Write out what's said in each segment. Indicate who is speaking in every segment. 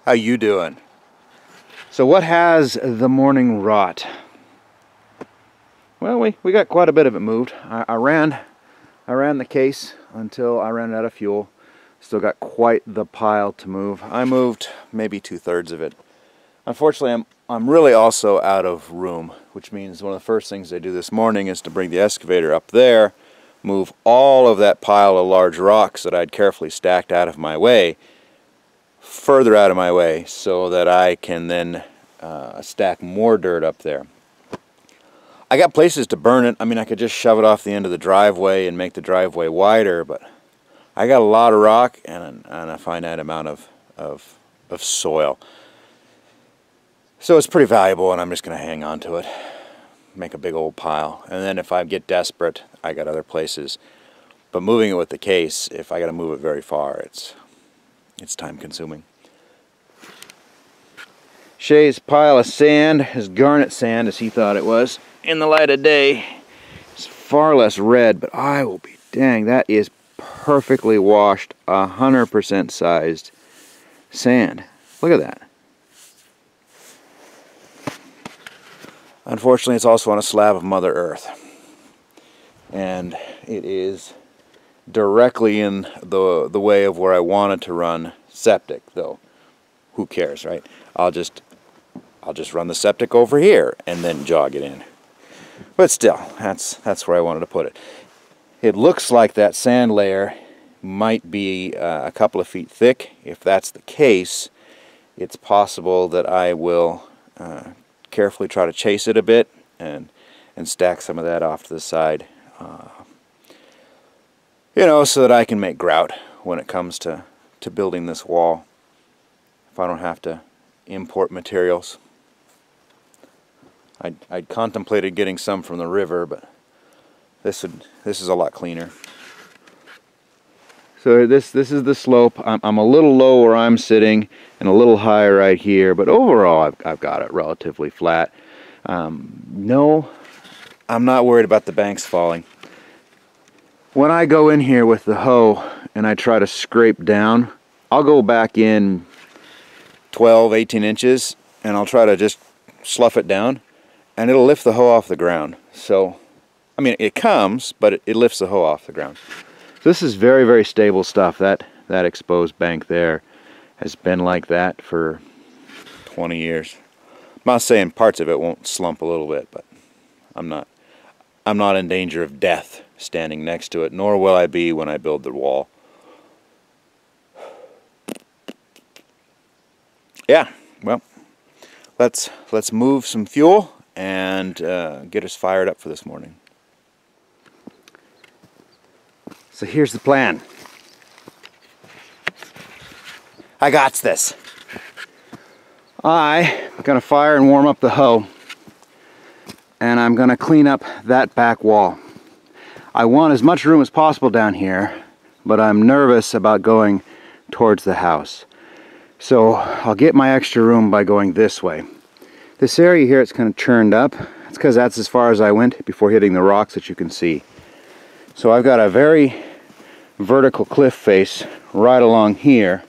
Speaker 1: How you doing? So what has the morning wrought? Well, we got quite a bit of it moved. I ran the case until I ran out of fuel. Still got quite the pile to move. I moved maybe 2/3 of it. Unfortunately, I'm really also out of room, which means one of the first things I do this morning is to bring the excavator up there, move all of that pile of large rocks that I'd carefully stacked out of my way, further out of my way, so that I can then stack more dirt up there. I got places to burn it. I mean, I could just shove it off the end of the driveway and make the driveway wider, but I got a lot of rock and a finite amount of soil. So it's pretty valuable, and I'm just going to hang on to it, make a big old pile. And then if I get desperate, I got other places. But moving it with the case, if I got to move it very far, it's time consuming. Shay's pile of sand is garnet sand, as he thought it was. In the light of day, it's far less red, but I will be dang, that is perfectly washed, 100% sized sand. Look at that. Unfortunately, it's also on a slab of Mother Earth, and it is directly in the way of where I wanted to run septic. Though, who cares, right? I'll just run the septic over here and then jog it in. But still, that's where I wanted to put it. It looks like that sand layer might be a couple of feet thick. If that's the case, it's possible that I will carefully try to chase it a bit and stack some of that off to the side, you know, so that I can make grout when it comes to building this wall, if I don't have to import materials. I'd contemplated getting some from the river, but this is a lot cleaner. So this is the slope. I'm a little low where I'm sitting and a little higher right here, but overall I've got it relatively flat. No, I'm not worried about the banks falling. When I go in here with the hoe and I try to scrape down, I'll go back in 12, 18 inches and I'll try to just slough it down, and it'll lift the hoe off the ground. So, I mean, it comes, but it lifts the hoe off the ground. This is very, very stable stuff. That exposed bank there has been like that for 20 years. I'm not saying parts of it won't slump a little bit, but I'm not in danger of death standing next to it, nor will I be when I build the wall. Yeah, well, let's move some fuel and get us fired up for this morning. So here's the plan. I got this. I'm gonna fire and warm up the hoe, and I'm gonna clean up that back wall. I want as much room as possible down here, but I'm nervous about going towards the house. So I'll get my extra room by going this way. This area here, it's kind of churned up. It's because that's as far as I went before hitting the rocks that you can see. So I've got a very vertical cliff face right along here,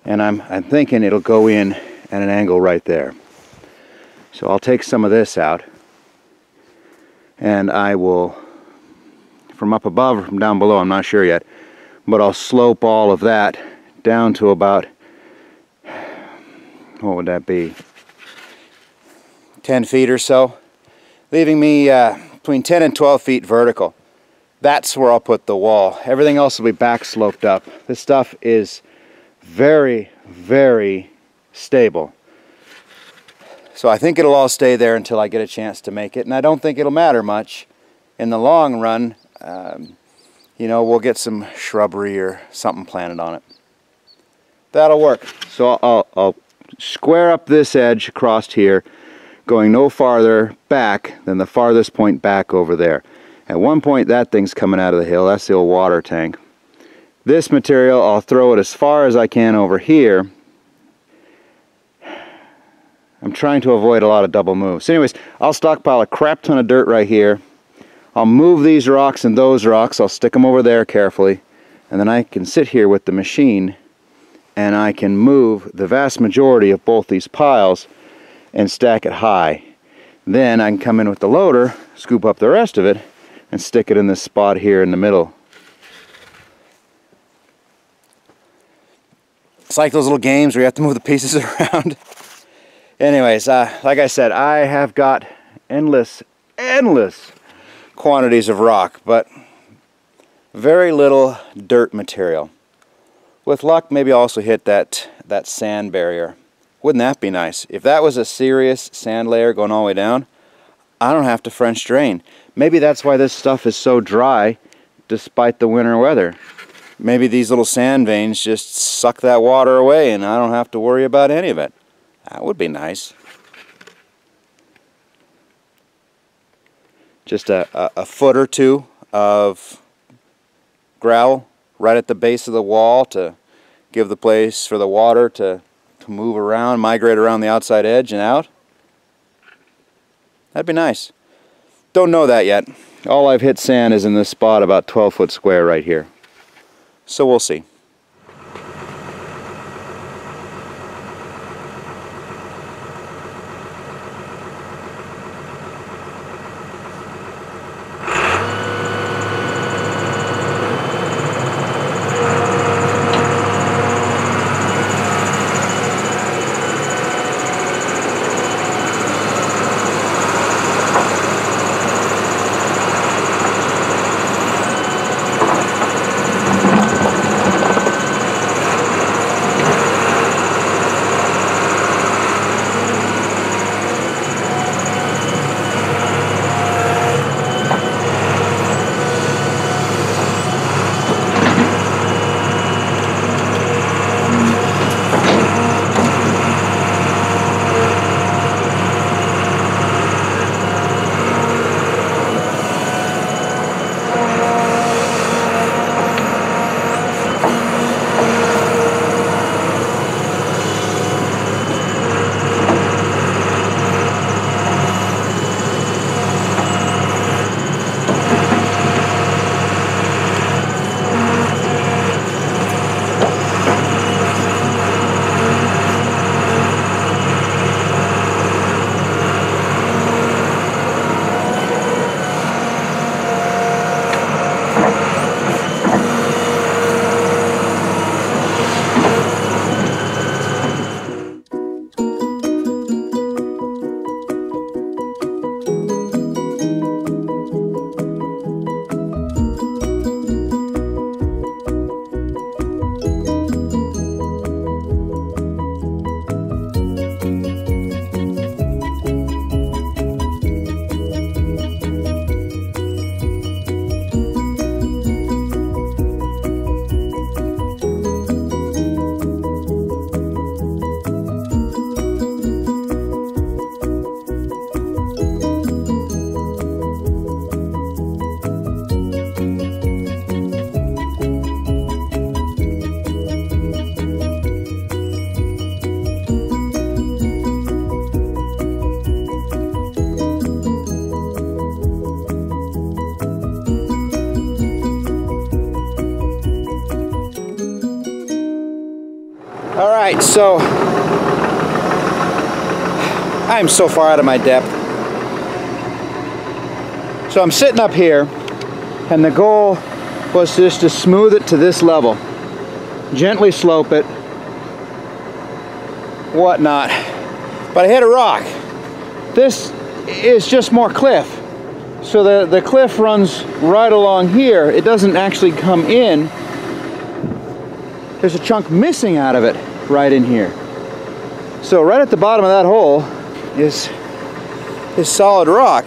Speaker 1: and I'm thinking it'll go in at an angle right there. So I'll take some of this out, and I will, from up above or from down below, I'm not sure yet, but I'll slope all of that down to about, what would that be, 10 feet or so, leaving me between 10 and 12 feet vertical. That's where I'll put the wall. Everything else will be back sloped up. This stuff is very, very stable. So I think it'll all stay there until I get a chance to make it, and I don't think it'll matter much in the long run. You know, we'll get some shrubbery or something planted on it. That'll work. So I'll square up this edge across here, going no farther back than the farthest point back over there. At one point that thing's coming out of the hill. That's the old water tank. This material, I'll throw it as far as I can over here. I'm trying to avoid a lot of double moves. So anyways, I'll stockpile a crap ton of dirt right here. I'll move these rocks and those rocks. I'll stick them over there carefully. And then I can sit here with the machine and I can move the vast majority of both these piles and stack it high. Then I can come in with the loader, scoop up the rest of it, and stick it in this spot here in the middle. It's like those little games where you have to move the pieces around. Anyways, like I said, I have got endless quantities of rock, but very little dirt material. With luck, maybe also hit that sand barrier. Wouldn't that be nice? If that was a serious sand layer going all the way down, I don't have to French drain. Maybe that's why this stuff is so dry despite the winter weather. Maybe these little sand veins just suck that water away and I don't have to worry about any of it. That would be nice. Just a foot or two of gravel right at the base of the wall to give the place for the water to move around, migrate around the outside edge and out. That'd be nice. Don't know that yet. All I've hit sand is in this spot about 12 foot square right here. So we'll see. Alright, so I'm so far out of my depth. So I'm sitting up here, and the goal was just to smooth it to this level. Gently slope it, whatnot. But I hit a rock. This is just more cliff. So the cliff runs right along here. It doesn't actually come in. There's a chunk missing out of it right in here. So right at the bottom of that hole is solid rock.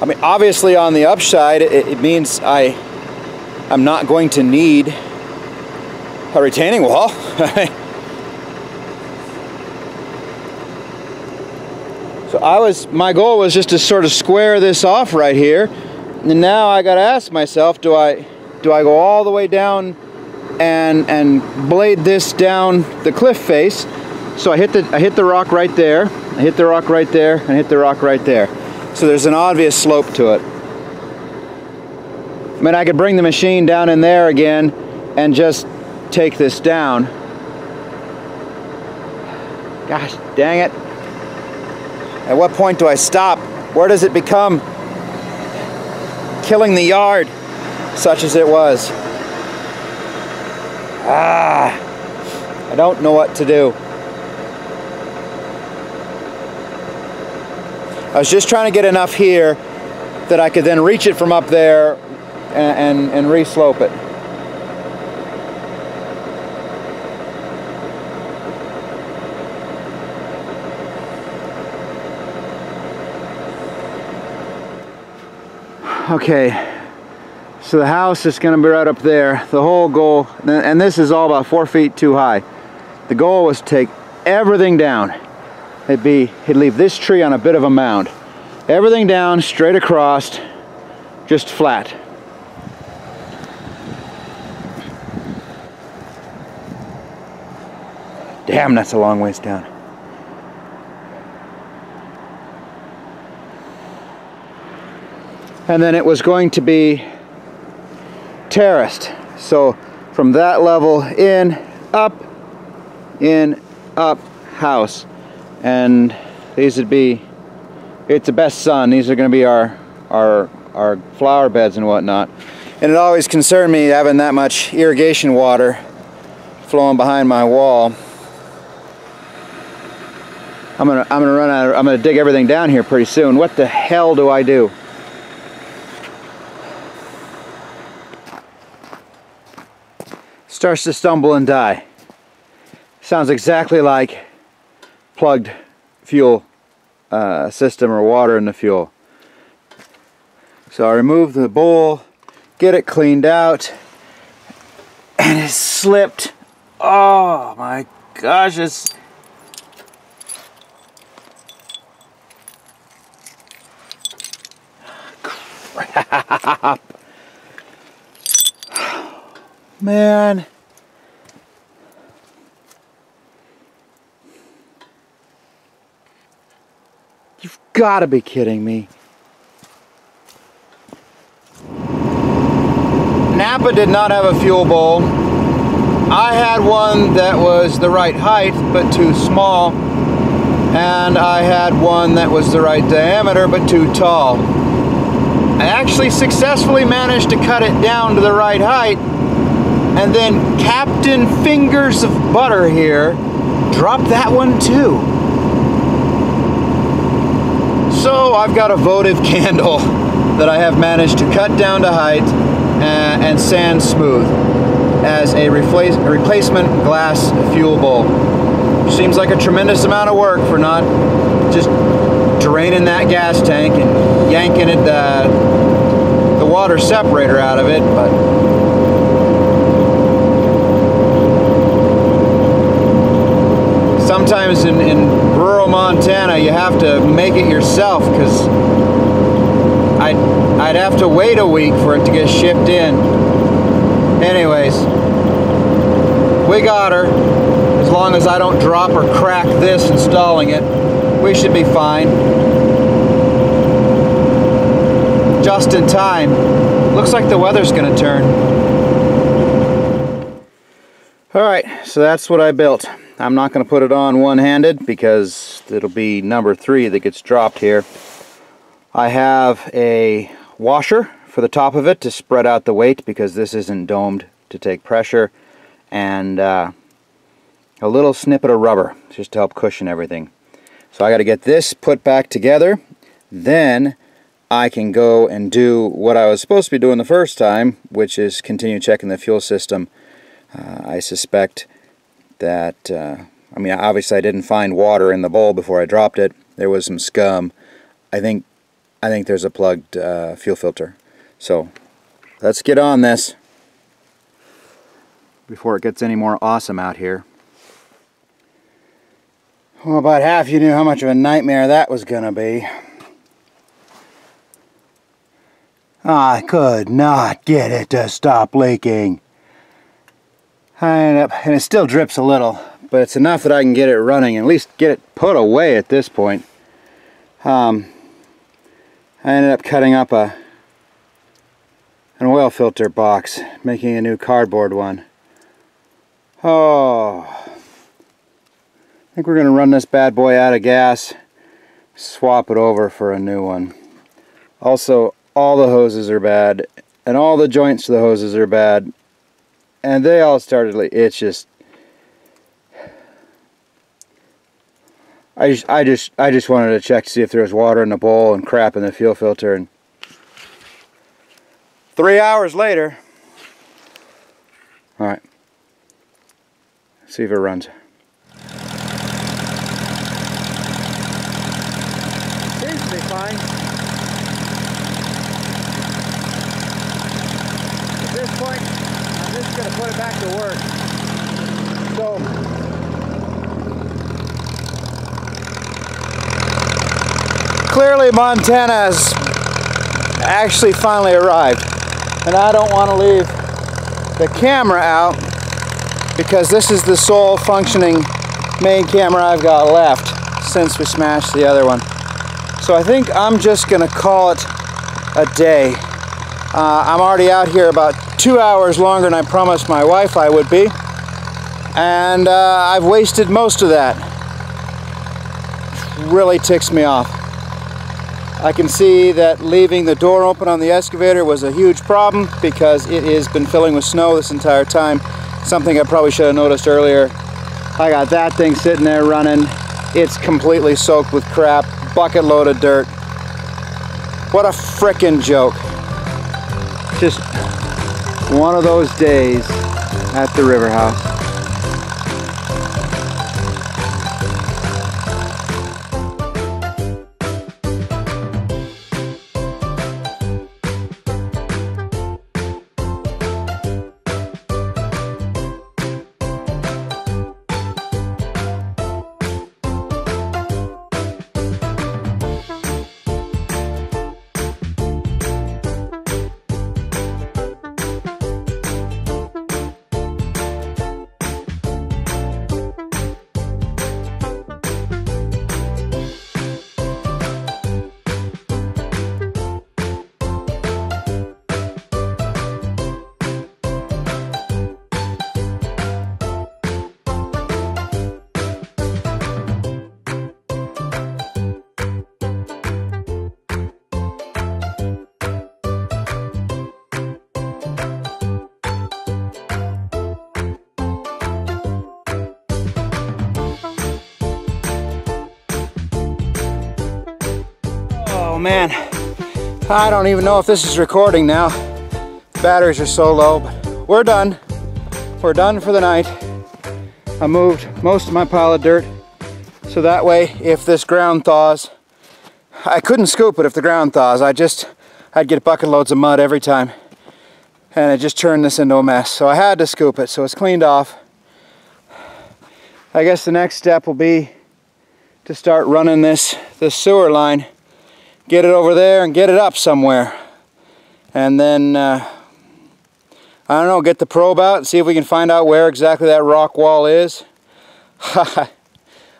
Speaker 1: I mean, obviously on the upside, it means I'm not going to need a retaining wall. So my goal was just to sort of square this off right here. And now I gotta ask myself, do I go all the way down and blade this down the cliff face? So I hit the rock right there, I hit the rock right there, and I hit the rock right there. So there's an obvious slope to it. I mean, I could bring the machine down in there again and just take this down. Gosh dang it. At what point do I stop? Where does it become killing the yard, such as it was? I don't know what to do. I was just trying to get enough here that I could then reach it from up there and re-slope it. Okay, so the house is going to be right up there. The whole goal, and this is all about 4 feet too high. The goal was to take everything down. He'd leave this tree on a bit of a mound. Everything down, straight across, just flat. Damn, that's a long ways down. And then it was going to be terraced. So from that level in, up, house. And these would be, it's the best sun. These are going to be our flower beds and whatnot. And it always concerned me having that much irrigation water flowing behind my wall. I'm gonna dig everything down here pretty soon. What the hell do I do? Starts to stumble and die. Sounds exactly like plugged fuel system or water in the fuel. So I remove the bowl, get it cleaned out, and it slipped. Oh my gosh, it's... crap. Man. You've got to be kidding me. Napa did not have a fuel bowl. I had one that was the right height but too small, and I had one that was the right diameter but too tall. I actually successfully managed to cut it down to the right height, and then Captain Fingers of Butter here dropped that one too. So I've got a votive candle that I have managed to cut down to height and sand smooth as a replacement glass fuel bowl. Seems like a tremendous amount of work for not just draining that gas tank and yanking it, the water separator out of it, but sometimes in rural Montana you have to make it yourself, because I'd have to wait a week for it to get shipped in. Anyways, we got her. As long as I don't drop or crack this installing it, we should be fine. Just in time. Looks like the weather's gonna turn. Alright, so that's what I built. I'm not going to put it on one-handed because it'll be number 3 that gets dropped here. I have a washer for the top of it to spread out the weight because this isn't domed to take pressure, and a little snippet of rubber just to help cushion everything. So I got to get this put back together, then I can go and do what I was supposed to be doing the first time, which is continue checking the fuel system. I suspect that, I mean, obviously I didn't find water in the bowl before I dropped it. There was some scum. I think there's a plugged fuel filter. So let's get on this before it gets any more awesome out here. Well, about half you knew how much of a nightmare that was gonna be. I could not get it to stop leaking. And it still drips a little, but it's enough that I can get it running and at least get it put away at this point. I ended up cutting up an oil filter box, making a new cardboard one. Oh, I think we're going to run this bad boy out of gas, swap it over for a new one. Also, all the hoses are bad, and all the joints to the hoses are bad, and they all started like, it's just, I just wanted to check to see if there was water in the bowl and crap in the fuel filter, and 3 hours later, alright, see if it runs. Seems to be fine. At this point, I'm just going to put it back to work. So, clearly Montana has actually finally arrived. And I don't want to leave the camera out because this is the sole functioning main camera I've got left since we smashed the other one. So I think I'm just going to call it a day. I'm already out here about 2 hours longer than I promised my wife I would be. And I've wasted most of that. Really ticks me off. I can see that leaving the door open on the excavator was a huge problem because it has been filling with snow this entire time. Something I probably should have noticed earlier. I got that thing sitting there running. It's completely soaked with crap, bucket load of dirt. What a frickin' joke. Just one of those days at the river house. Oh man, I don't even know if this is recording now. Batteries are so low, but we're done. We're done for the night. I moved most of my pile of dirt, so that way if this ground thaws, I couldn't scoop it if the ground thaws. I'd get bucket loads of mud every time, and it just turned this into a mess. So I had to scoop it, so it's cleaned off. I guess the next step will be to start running this sewer line, get it over there and get it up somewhere, and then I don't know, get the probe out and see if we can find out where exactly that rock wall is.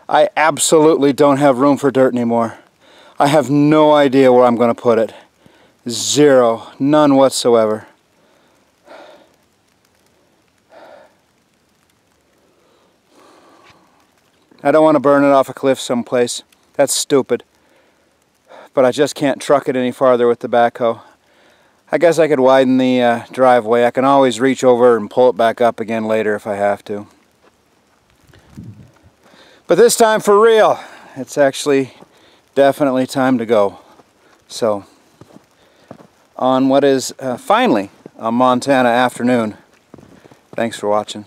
Speaker 1: I absolutely don't have room for dirt anymore. I have no idea where I'm going to put it. Zero, none whatsoever. I don't want to burn it off a cliff someplace. That's stupid. But I just can't truck it any farther with the backhoe. I guess I could widen the driveway. I can always reach over and pull it back up again later if I have to. But this time for real, it's actually definitely time to go. So, on what is finally a Montana afternoon, thanks for watching.